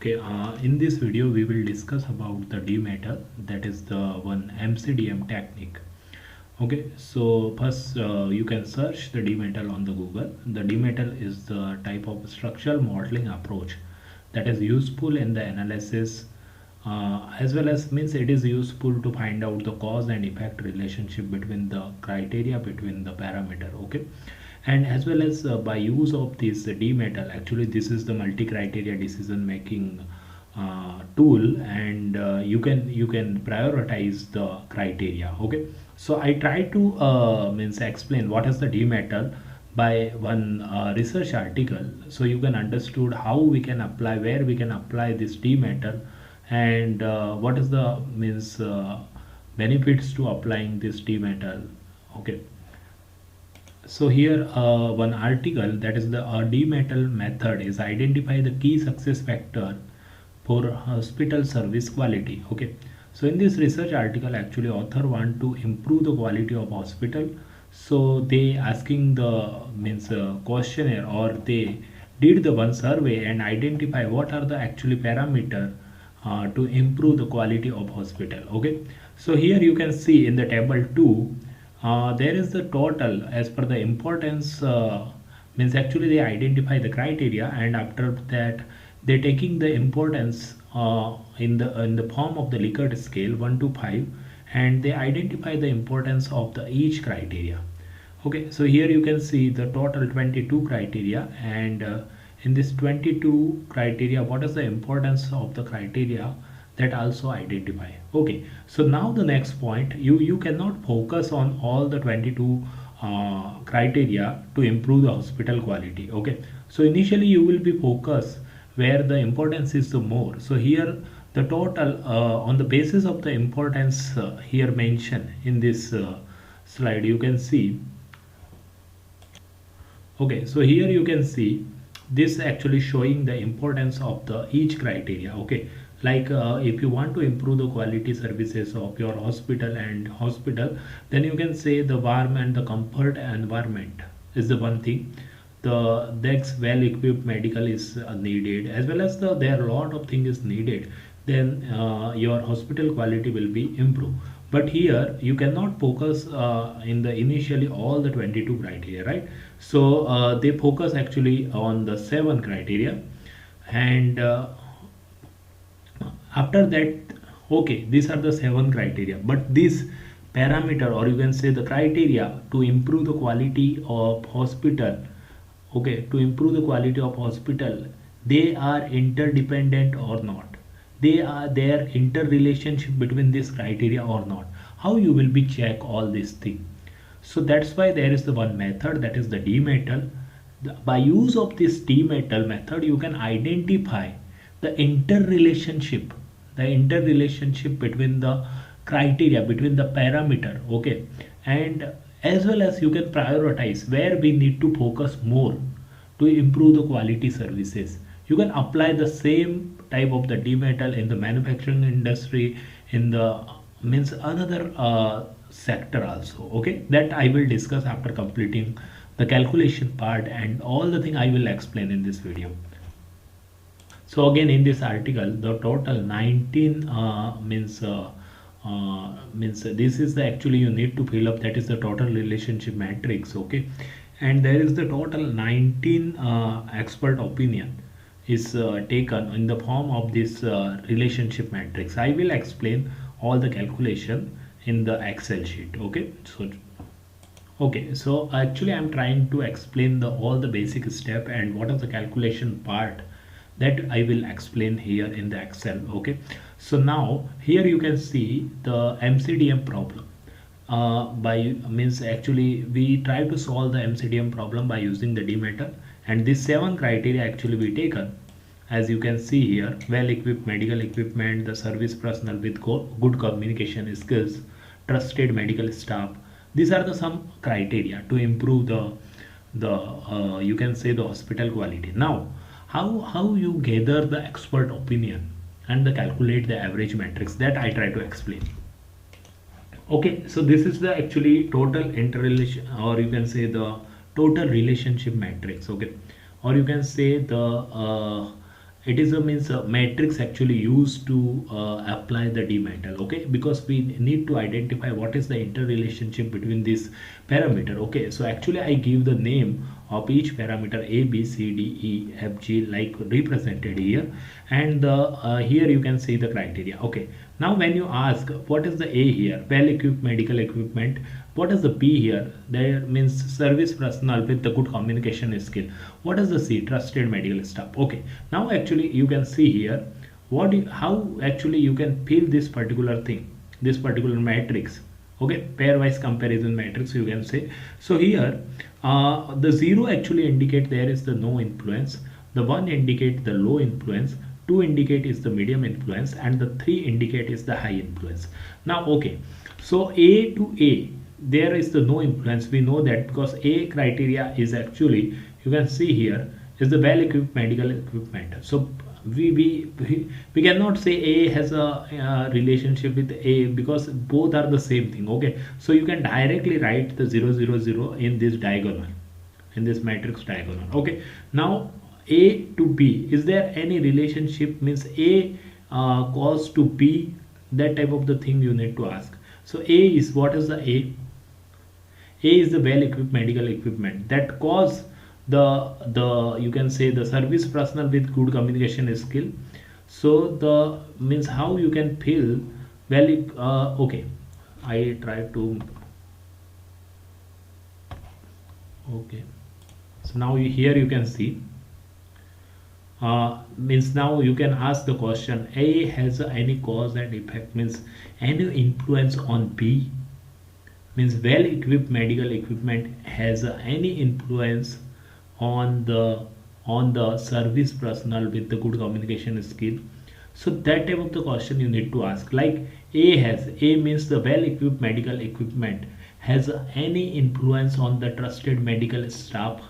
Okay, in this video we will discuss about the D-metal, that is the one MCDM technique. Okay, so first you can search the D-metal on the Google. The D-metal is the type of structural modeling approach that is useful in the analysis, as well as means it is useful to find out the cause and effect relationship between the criteria between the parameter. Okay, and as well as by use of this D-metal, actually this is the multi-criteria decision making tool, and you can prioritize the criteria. Okay, so I try to means explain what is the D-metal by one research article, so you can understood how we can apply, where we can apply this D-metal, and what is the means benefits to applying this D-metal. Okay, so here one article, that is the D-metal method is identify the key success factor for hospital service quality. Okay, so in this research article, actually author want to improve the quality of hospital, so they asking the means questionnaire, or they did the one survey and identify what are the actually parameter to improve the quality of hospital. Okay, so here you can see in the table 2, there is the total as per the importance, means actually they identify the criteria, and after that they taking the importance in the form of the Likert scale 1 to 5, and they identify the importance of the each criteria. Okay, so here you can see the total 22 criteria, and in this 22 criteria, what is the importance of the criteria, that also identify. Okay, so now the next point, you cannot focus on all the 22 criteria to improve the hospital quality. Okay, so initially you will be focused where the importance is the more. So here the total on the basis of the importance here mentioned in this slide, you can see. Okay, so here you can see this actually showing the importance of the each criteria. Okay, like if you want to improve the quality services of your hospital, then you can say the warm and the comfort environment is the one thing. The next, well equipped medical is needed, as well as there are a lot of things is needed, then your hospital quality will be improved. But here you cannot focus in the initially all the 22 criteria, right? So they focus actually on the 7 criteria, and after that, okay, these are the 7 criteria, but this parameter, or you can say the criteria to improve the quality of hospital, okay, to improve the quality of hospital, they are interdependent or not, they are their interrelationship between this criteria or not, how you will be check all these things. So that's why there is the one method, that is the D-metal. By use of this D-metal method, you can identify the interrelationship between the criteria, between the parameter. Okay, and as well as you can prioritize where we need to focus more to improve the quality services. You can apply the same type of the D-metal in the manufacturing industry, in the means another sector also. Okay, that I will discuss after completing the calculation part, and all the thing I will explain in this video. So again, in this article, the total 19 means this is the actually you need to fill up, that is the total relationship matrix. Okay, and there is the total 19 expert opinion is taken in the form of this relationship matrix. I will explain all the calculation in the Excel sheet. Okay, so actually I'm trying to explain the all the basic step, and what is the calculation part, that I will explain here in the Excel. Okay, so now here you can see the MCDM problem. By means actually we try to solve the MCDM problem by using the D-metal, and these 7 criteria actually we taken, as you can see here: well equipped medical equipment, the service personnel with good communication skills, trusted medical staff. These are the some criteria to improve the you can say the hospital quality. Now how you gather the expert opinion and the calculate the average matrix, that I try to explain. Okay, so this is the actually total interrelation, or you can say the total relationship matrix. Okay, or you can say the it is a means a matrix actually used to apply the D metal. Okay, because we need to identify what is the interrelationship between this parameter. Okay, so actually I give the name of each parameter A, B, C, D, E, F, G, like represented here, and here you can see the criteria. Okay, now when you ask what is the A here, well equipped medical equipment, what is the B here, there means service personnel with the good communication skill. What is the C, trusted medical staff. Okay, now actually you can see here how actually you can fill this particular thing, this particular matrix. Okay, pairwise comparison matrix you can say. So here the 0 actually indicate there is the no influence, the 1 indicate the low influence, 2 indicate is the medium influence, and the 3 indicate is the high influence. Now okay, so A to A there is the no influence. We know that because A criteria is actually, you can see here, is the well equipped medical equipment. So we cannot say A has a relationship with A because both are the same thing. Okay, so you can directly write the 0 0 0 in this diagonal, in this matrix diagonal. Okay, now A to B, is there any relationship, means A cause to B, that type of the thing you need to ask. So A is, what is the A? A is the well equipped medical equipment that cause the you can say the service personnel with good communication skill. So the means how you can fill well okay, I try to, okay, so now here you can see means now you can ask the question, A has any cause and effect, means any influence on B, means well equipped medical equipment has any influence on the service personnel with the good communication skill. So that type of the question you need to ask, like A means the well equipped medical equipment has any influence on the trusted medical staff.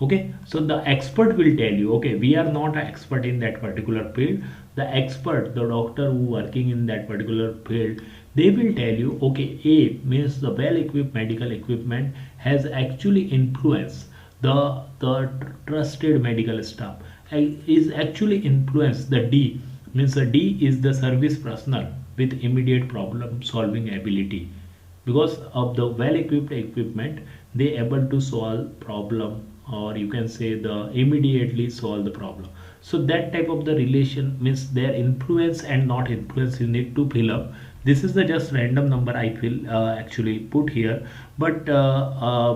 Okay, so the expert will tell you, okay, we are not an expert in that particular field, the expert, the doctor who working in that particular field, they will tell you, okay, A means the well equipped medical equipment has actually influenced the trusted medical staff, is actually influenced the D, means the D is the service personnel with immediate problem solving ability. Because of the well equipped equipment, they able to solve problem, or you can say the immediately solve the problem. So that type of the relation, means their influence and not influence, you need to fill up. This is the just random number I feel actually put here, but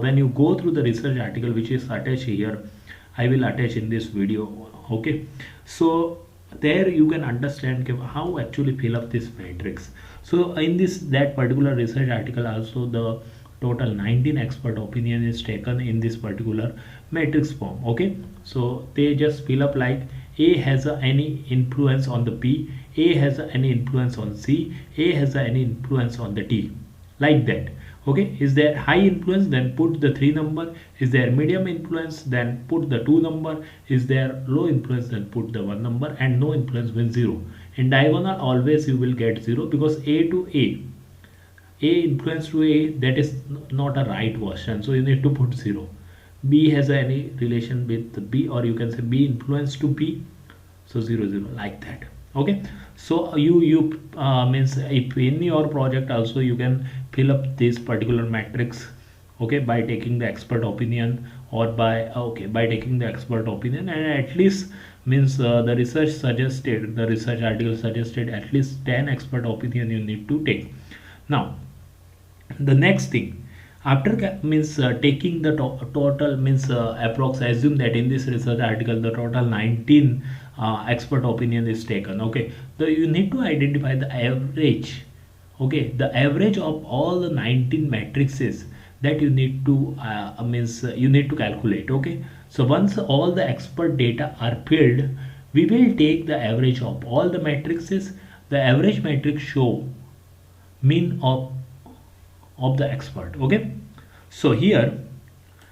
when you go through the research article which is attached here, I will attach in this video. Okay, so there you can understand how actually fill up this matrix. So in this, that particular research article also, the total 19 expert opinion is taken in this particular matrix form. Okay, so they just fill up like A has any influence on the B, A has any influence on C, A has any influence on the D, like that. Okay, is there high influence, then put the 3 number, is there medium influence, then put the 2 number, is there low influence, then put the 1 number, and no influence means 0. In diagonal always you will get 0, because A to A influence to A, that is not a right version, so you need to put 0. B has any relation with B, or you can say B influence to B, so 0 0, like that. Okay, so you means if in your project also you can fill up this particular matrix, okay, by taking the expert opinion, or by by taking the expert opinion, and at least means the research suggested, the research article suggested at least 10 expert opinion you need to take. Now the next thing, after means taking the total, means approx, assume that in this research article the total 19 expert opinion is taken. Okay, so you need to identify the average. Okay, the average of all the 19 matrices that you need to means you need to calculate. Okay, so once all the expert data are filled, we will take the average of all the matrices. The average matrix show mean of the expert. Okay, so here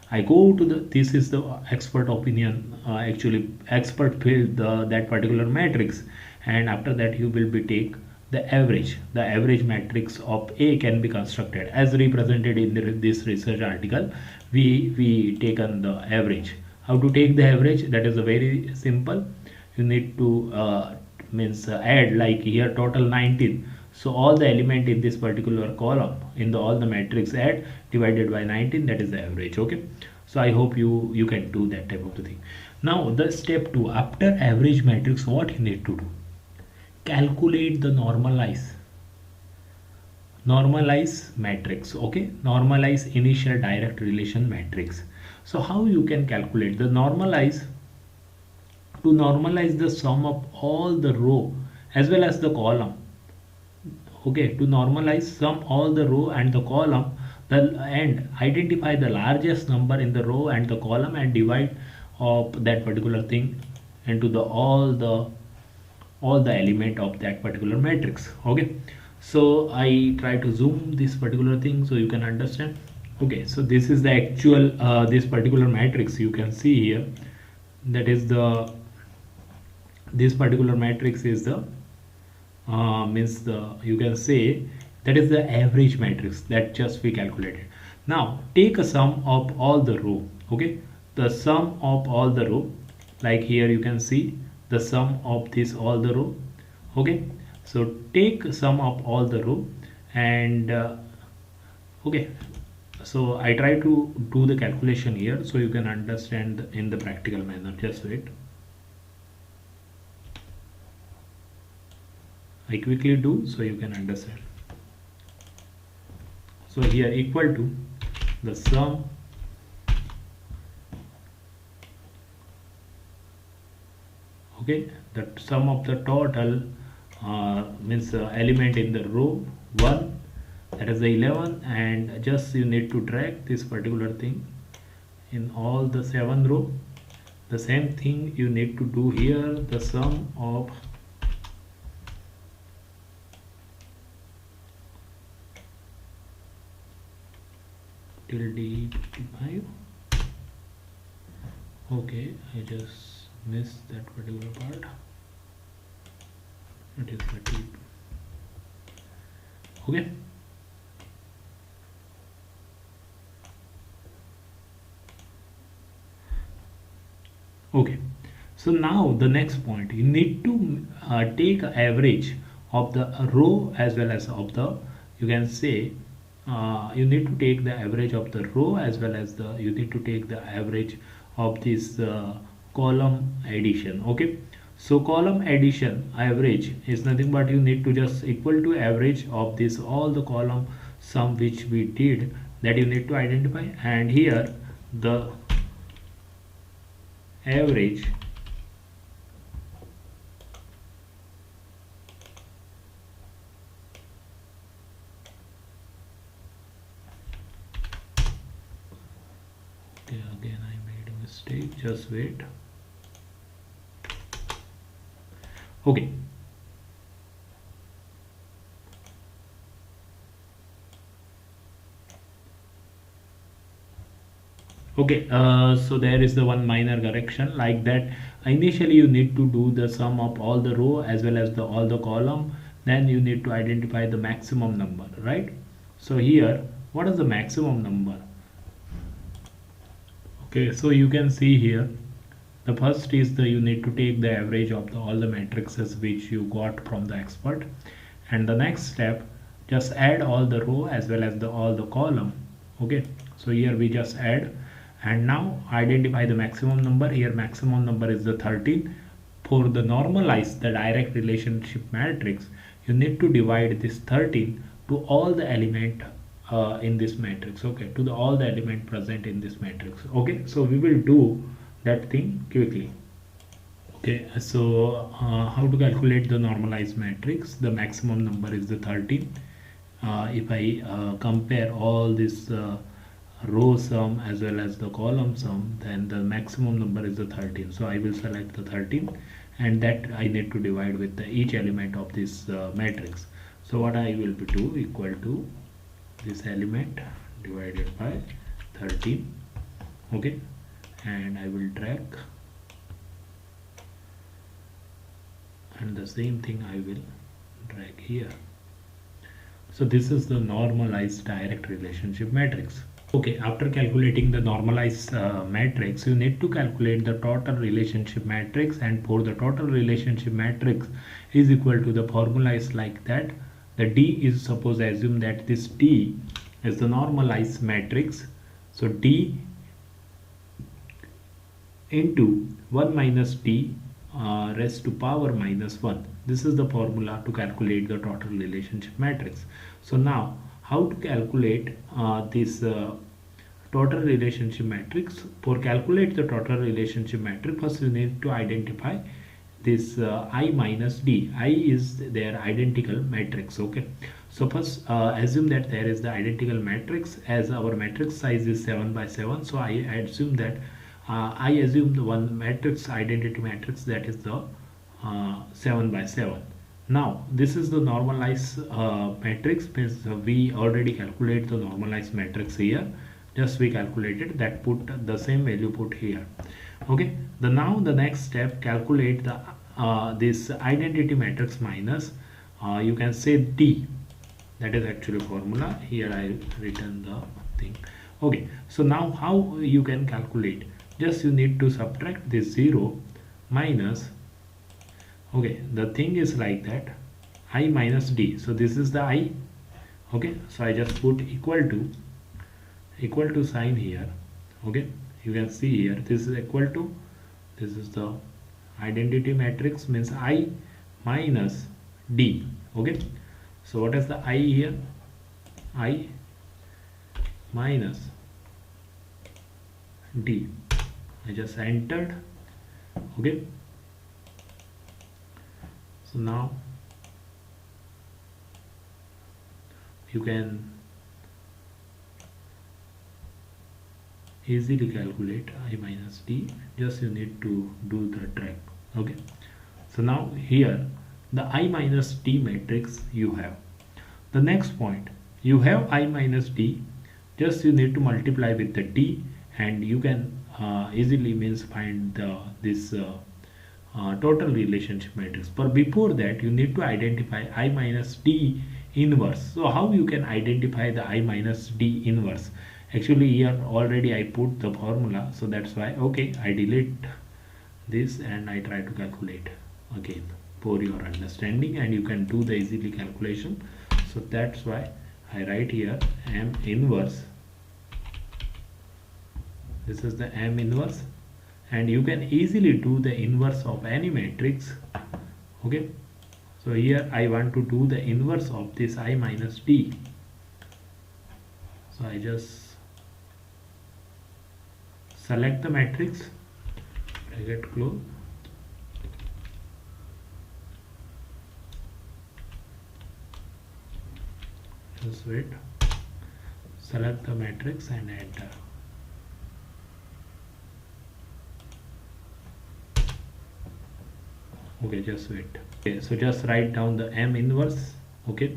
I go to the, this is the expert opinion, actually expert filled that particular matrix, and after that you will be take the average matrix of A can be constructed as represented in this research article. We taken the average. How to take the average? That is a very simple. you need to means add, like here total 19. So all the element in this particular column in the all the matrix add divided by 19, that is the average. Okay, so I hope you can do that type of the thing. Now the step 2, after average matrix, what you need to do? Calculate the normalize matrix. Okay, normalize initial direct relation matrix. So how you can calculate the normalize? To normalize the sum of all the row as well as the column. Okay, to normalize sum all the row and the column, and identify the largest number in the row and the column and divide of that particular thing into the all the element of that particular matrix. Okay, so I try to zoom this particular thing so you can understand. Okay, so this is the actual this particular matrix you can see here. That is the this particular matrix is the means the, you can say that is the average matrix that just we calculated. Now take a sum of all the row. Okay, the sum of all the row, like here you can see the sum of this all the row. Okay, so take sum of all the row and okay, so I try to do the calculation here so you can understand in the practical manner. Just wait, I quickly do so you can understand. So here equal to the sum okay, the sum of the total means element in the row 1, that is the 11, and just you need to drag this particular thing in all the 7 row. The same thing you need to do here, the sum of till D55. Okay, I just missed that particular part. It is 30. Okay, okay, so now the next point, you need to take average of the row as well as of the, you can say you need to take the average of the row as well as the, you need to take the average of this column addition. Okay, so column addition average is nothing but you need to just equal to average of this all the column sum which we did, that you need to identify, and here the average okay, again I made a mistake, just wait. Okay, okay, so there is the one minor correction, like that initially you need to do the sum of all the row as well as the all the column, then you need to identify the maximum number, right? So here what is the maximum number? Okay, so you can see here the first is the, you need to take the average of the, all the matrices which you got from the expert, and the next step just add all the row as well as the all the column. Okay, so here we just add, and now identify the maximum number. Here maximum number is the 13. For the normalize the direct relationship matrix, you need to divide this 13 to all the element in this matrix. Okay, to the all the element present in this matrix. Okay, so we will do that thing quickly. Okay, so how to calculate the normalized matrix? The maximum number is the 13. If I compare all this row sum as well as the column sum, then the maximum number is the 13. So I will select the 13, and that I need to divide with the each element of this matrix. So what I will do, equal to this element divided by 13. Okay, and I will drag, and the same thing I will drag here. So this is the normalized direct relationship matrix. Okay, after calculating the normalized matrix, you need to calculate the total relationship matrix, and for the total relationship matrix is equal to, the formula is like that. The D is, suppose assume that this D is the normalized matrix, so D into 1 minus D raised to power minus 1. This is the formula to calculate the total relationship matrix. So now how to calculate this total relationship matrix? For calculate the total relationship matrix, first you need to identify this I minus D. I is their identical matrix. Okay, so first assume that there is the identical matrix, as our matrix size is 7 by 7. So I assume that I assume the one matrix, identity matrix, that is the 7 by 7. Now this is the normalized matrix, means we already calculate the normalized matrix here. Just we calculated that, put the same value put here. Okay, now the next step, calculate the this identity matrix minus you can say D, that is actually formula. Here I written the thing. Okay, so now how you can calculate? Just you need to subtract this 0 minus, okay, the thing is like that, I minus D. So this is the I. Okay, so I just put equal to sign here. Okay, you can see here, this is equal to, this is the identity matrix, means I minus D. Okay, so what is the I here? I minus D. I just entered. Okay, so now you can easily calculate I minus D. Just you need to do the drag. Okay, so now here the I minus D matrix you have. The next point, you have I minus D, just you need to multiply with the D, and you can easily means find this total relationship matrix. But before that you need to identify I minus D inverse. So how you can identify the I minus D inverse? Actually here already I put the formula, so that's why. Okay, I delete this and I try to calculate again for your understanding, and you can do the easily calculation. So that's why I write here M inverse. This is the M inverse, and you can easily do the inverse of any matrix. Okay, so here I want to do the inverse of this I minus D. So I just select the matrix, bracket close, just wait, select the matrix and enter. Okay, just wait. Okay, so just write down the M inverse. Okay,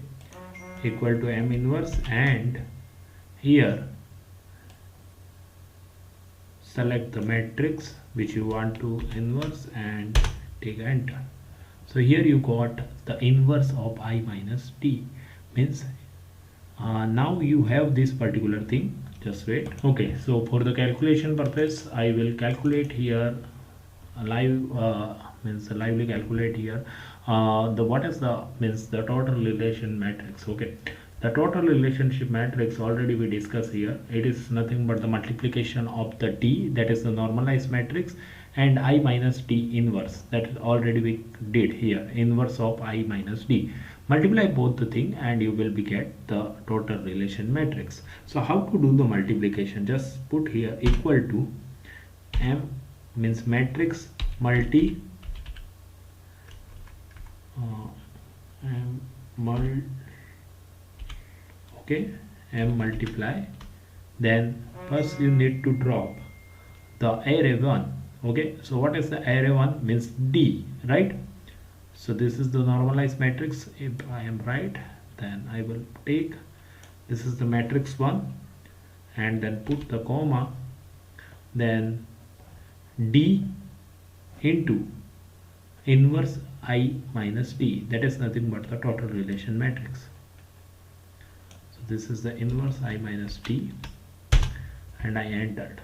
equal to M inverse, and here select the matrix which you want to inverse and take enter. So here you got the inverse of I minus D, means now you have this particular thing. Just wait. Okay, so for the calculation purpose I will calculate here live means lively calculate here the what is the means the total relation matrix. Okay, the total relationship matrix already we discussed here. It is nothing but the multiplication of the D, that is the normalized matrix, and I minus D inverse, that already we did here, inverse of I minus D. Multiply both the thing and you will be get the total relation matrix. So how to do the multiplication? Just put here equal to M means matrix multi okay, M multiply, then first you need to drop the array 1. Okay, so what is the array 1? Means D, right? So this is the normalized matrix. If I am right, then I will take, this is the matrix 1, and then put the comma, then D into inverse I minus D, that is nothing but the total relation matrix. So this is the inverse I minus D, and I entered.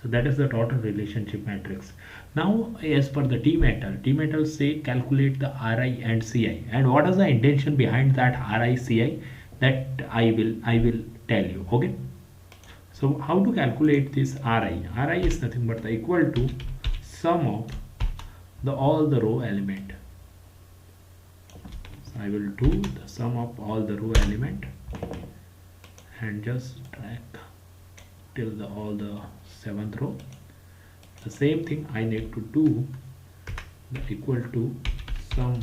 So that is the total relationship matrix. Now, as per the T-metal say calculate the RI and CI. And what is the intention behind that RI CI? That I will tell you. Okay. So how to calculate this RI? RI is nothing but the equal to sum of the all the row element. So I will do the sum of all the row element and just drag till the all the seventh row. The same thing I need to do the equal to sum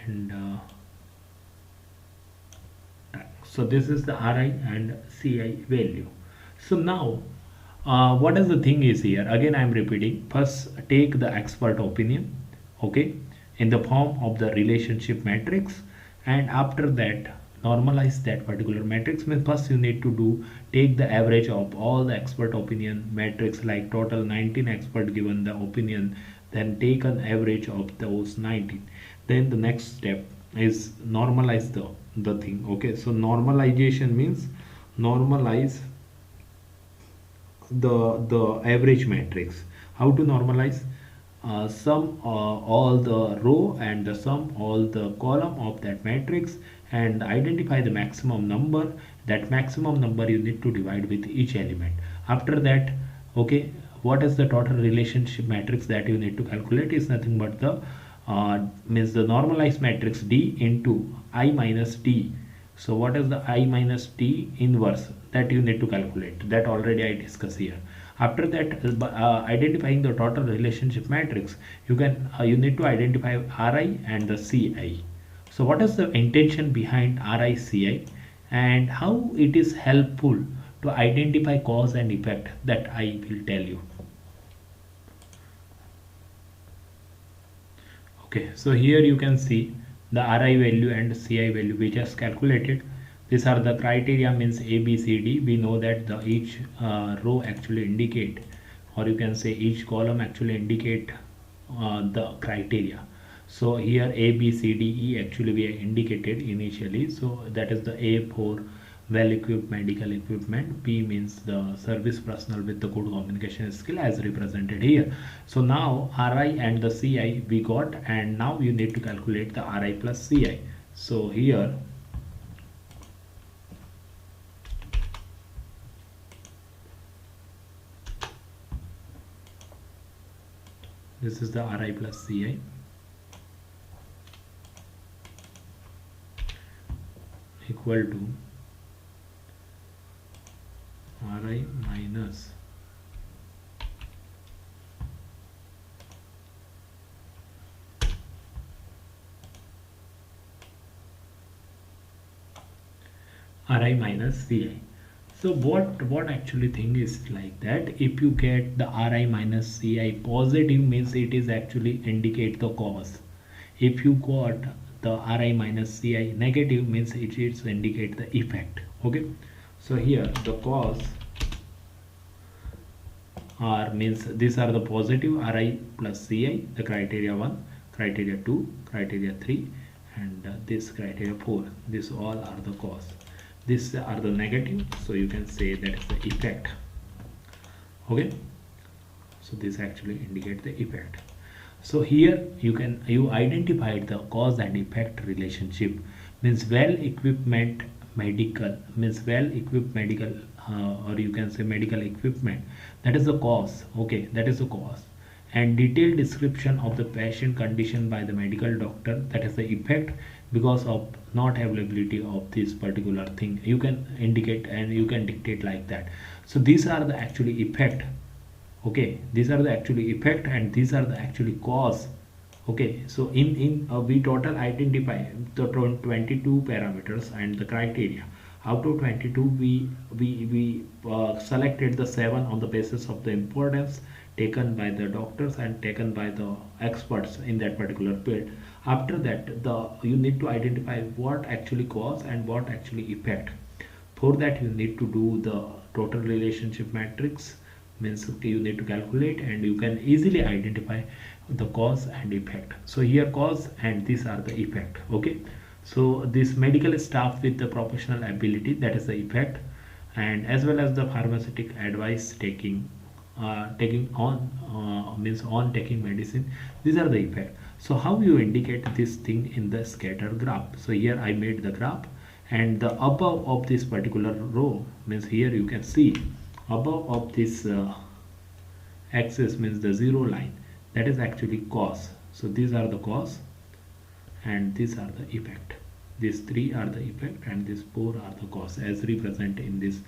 and so this is the RI and CI value. So now what is the thing is here again I am repeating. First take the expert opinion, okay, in the form of the relationship matrix, and after that normalize that particular matrix. Means first you need to do take the average of all the expert opinion matrix, like total 19 expert given the opinion, then take an average of those 19. Then the next step is normalize the thing. Okay, so normalization means normalize the average matrix. How to normalize? Sum all the row and the sum all the column of that matrix and identify the maximum number. That maximum number you need to divide with each element. After that, okay, what is the total relationship matrix that you need to calculate is nothing but the means the normalized matrix D into I minus T. So what is the I minus T inverse that you need to calculate? That already I discussed here. After that, identifying the total relationship matrix, you need to identify Ri and the Ci. So what is the intention behind Ri Ci and how it is helpful to identify cause and effect, that I will tell you. Okay, so here you can see the Ri value and Ci value we just calculated. These are the criteria, means A, B, C, D. We know that the each row actually indicate, or you can say each column actually indicate the criteria. So here A, B, C, D, E actually we indicated initially. So that is the A for well equipped medical equipment. P means the service personnel with the good communication skill as represented here. So now Ri and the Ci we got, and now you need to calculate the Ri plus Ci. So here this is the Ri plus Ci equal to Ri minus Ri minus Ci. So what actually thing is like that, if you get the Ri minus Ci positive means it is actually indicate the cause. If you got the Ri minus Ci negative means it is indicate the effect. Okay, so here the cause are means these are the positive Ri plus Ci, the criteria 1, criteria 2, criteria 3 and this criteria 4. This all are the cause. These are the negative, so you can say that is the effect. Okay, so this actually indicate the effect. So here you identified the cause and effect relationship, means well equipped medical means well equipped medical or you can say medical equipment, that is the cause. Okay, that is the cause. And detailed description of the patient condition by the medical doctor, that is the effect. Because of not availability of this particular thing, you can indicate and you can dictate like that. So these are the actually effect. Okay, these are the actually effect and these are the actually cause. Okay, so in we total identify the 22 parameters and the criteria. Out of 22 we selected the 7 on the basis of the importance taken by the doctors and taken by the experts in that particular field. After that, you need to identify what actually cause and what actually effect. For that you need to do the total relationship matrix means you need to calculate, and you can easily identify the cause and effect. So here cause and these are the effect. Okay, so this medical staff with the professional ability, that is the effect, and as well as the pharmaceutic advice taking taking on means on taking medicine, these are the effect. So how you indicate this thing in the scatter graph? So here I made the graph, and the above of this particular row means here you can see above of this axis means the zero line, that is actually cause. So these are the cause and these are the effect. These three are the effect and these four are the cause as represent in this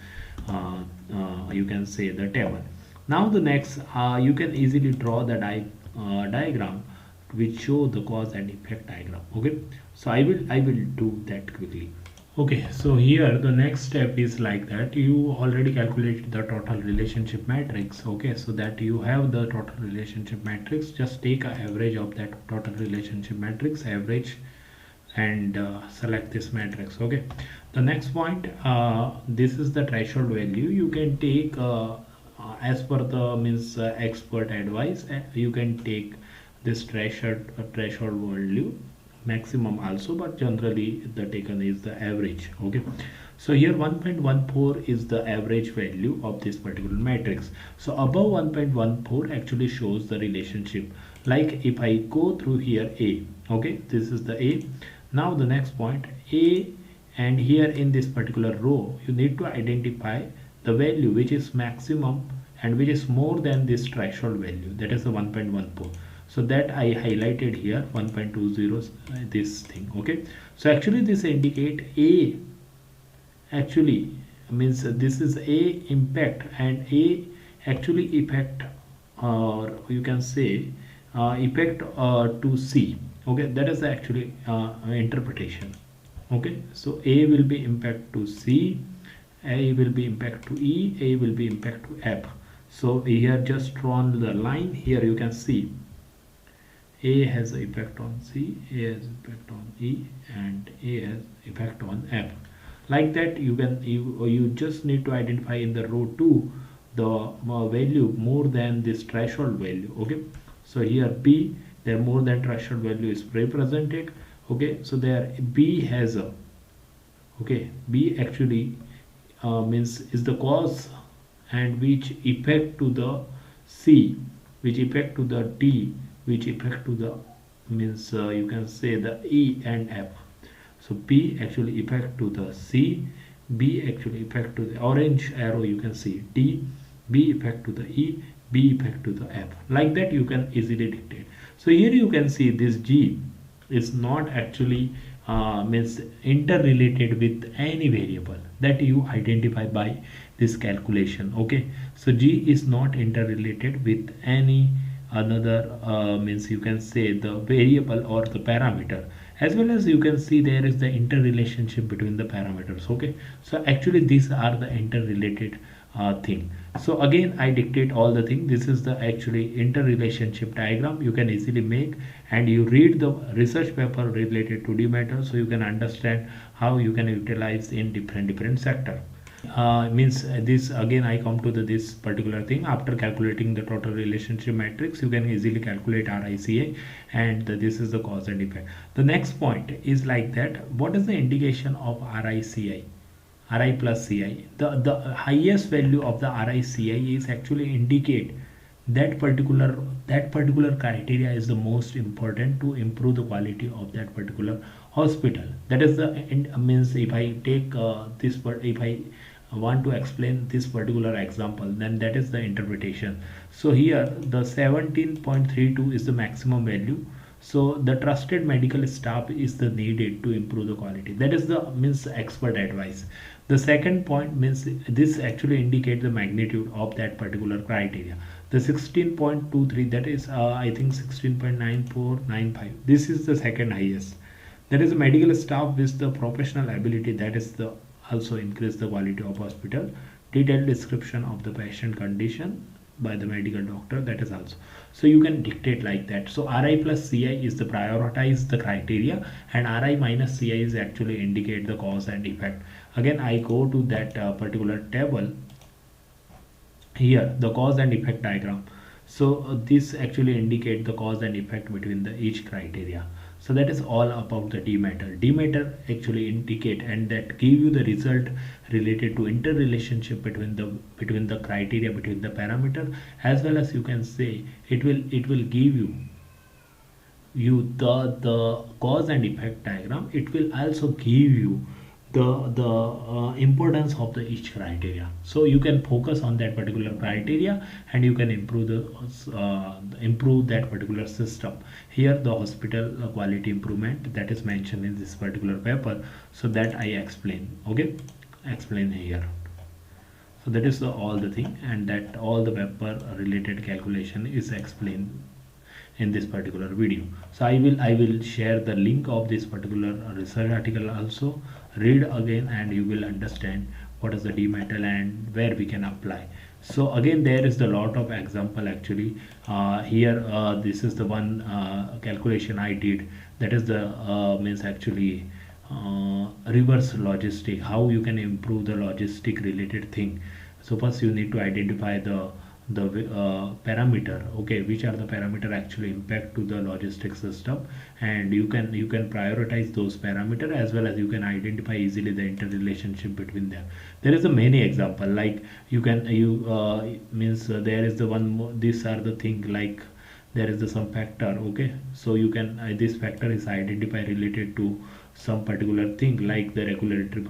you can say the table. Now the next you can easily draw the diagram which show the cause and effect diagram. Okay, so I will do that quickly. Okay, so here the next step is like that you already calculated the total relationship matrix. Okay, so that you have the total relationship matrix, just take an average of that total relationship matrix, average, and select this matrix. Okay, the next point, this is the threshold value. You can take as per the means expert advice, you can take this threshold value, maximum also, but generally the taken is the average. Okay, so here 1.14 is the average value of this particular matrix. So above 1.14 actually shows the relationship. Like if I go through here A, okay, this is the A. Now the next point A, and here in this particular row you need to identify the value which is maximum and which is more than this threshold value, that is the 1.14. So that I highlighted here 1.20 this thing. Okay, so actually this indicate A actually means this is A impact and A actually effect, or you can say effect to C. Okay, that is actually interpretation. Okay, so A will be impact to C, A will be impact to E, A will be impact to F. So here just drawn the line. Here you can see A has effect on C, A has effect on E, and A has effect on F. Like that you just need to identify in the row 2 the value more than this threshold value. Okay, so here B, there more than threshold value is represented. Okay, so there B has a, okay, B actually means is the cause and which effect to the C, which effect to the D, which effect to the means you can say the E and F. So B actually effect to the C, B actually effect to the orange arrow, you can see D, B effect to the E, B effect to the F. Like that you can easily dictate. So here you can see this G is not actually means interrelated with any variable that you identify by this calculation. Okay, so G is not interrelated with any another means you can say the variable or the parameter, as well as you can see there is the interrelationship between the parameters. Okay, so actually these are the interrelated thing. So again I dictate all the thing. This is the actually interrelationship diagram you can easily make, and you read the research paper related to D-metal so you can understand how you can utilize in different sector. Means this again I come to this particular thing. After calculating the total relationship matrix, you can easily calculate RICA, and this is the cause and effect. The next point is like that, what is the indication of RICI? Ri plus Ci, the highest value of the RICI is actually indicate that particular criteria is the most important to improve the quality of that particular hospital. That is the means if I take if I want to explain this particular example, then that is the interpretation. So here the 17.32 is the maximum value. So the trusted medical staff is the needed to improve the quality. That is the means expert advice. The second point means this actually indicate the magnitude of that particular criteria. The 16.23, that is I think 16.9495. This is the second highest. That is the medical staff with the professional ability, that is the also increase the quality of hospital. Detailed description of the patient condition by the medical doctor, that is also. So you can dictate like that. So Ri plus Ci is the prioritize the criteria, and Ri minus Ci is actually indicate the cause and effect. Again I go to that particular table, here the cause and effect diagram. So this actually indicate the cause and effect between the each criteria. So that is all about the d-matter actually indicate and that give you the result related to interrelationship between the criteria, between the parameter, as well as you can say it will give you the cause and effect diagram. It will also give you the importance of the each criteria, so you can focus on that particular criteria and you can improve that particular system. Here the hospital quality improvement that is mentioned in this particular paper, so that I explain. Okay, explain here. So that is all the thing, and that all the paper related calculation is explained in this particular video. So I will share the link of this particular research article also. Read again and you will understand what is the d metal and where we can apply. So again there is a lot of example actually. Here this is the one calculation I did, that is the means actually reverse logistic, how you can improve the logistic related thing. So first you need to identify the parameter, okay, which are the parameter actually impact to the logistic system, and you can prioritize those parameter, as well as you can identify easily the interrelationship between them. There is a many example, like there is the one more, these are the thing, like there is the some factor, okay, so you can this factor is identified related to some particular thing, like the regulatory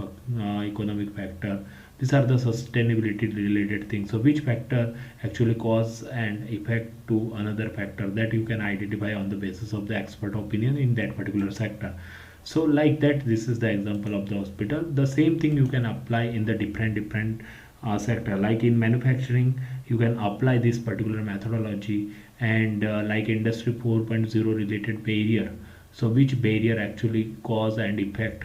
economic factor. These are the sustainability related things, so which factor actually cause and effect to another factor, that you can identify on the basis of the expert opinion in that particular sector. So like that, this is the example of the hospital. The same thing you can apply in the different sector, like in manufacturing you can apply this particular methodology, and like industry 4.0 related barrier, so which barrier actually cause and effect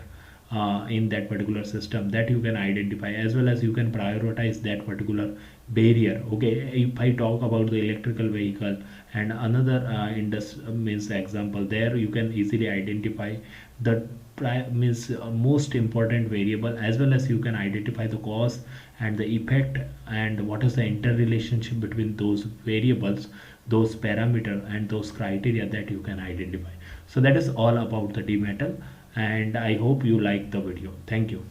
in that particular system, that you can identify, as well as you can prioritize that particular barrier. Okay, if I talk about the electrical vehicle and another means example, there you can easily identify the means most important variable, as well as you can identify the cause and the effect, and what is the interrelationship between those variables, those parameter and those criteria that you can identify. So that is all about the d metal, and I hope you like the video. Thank you.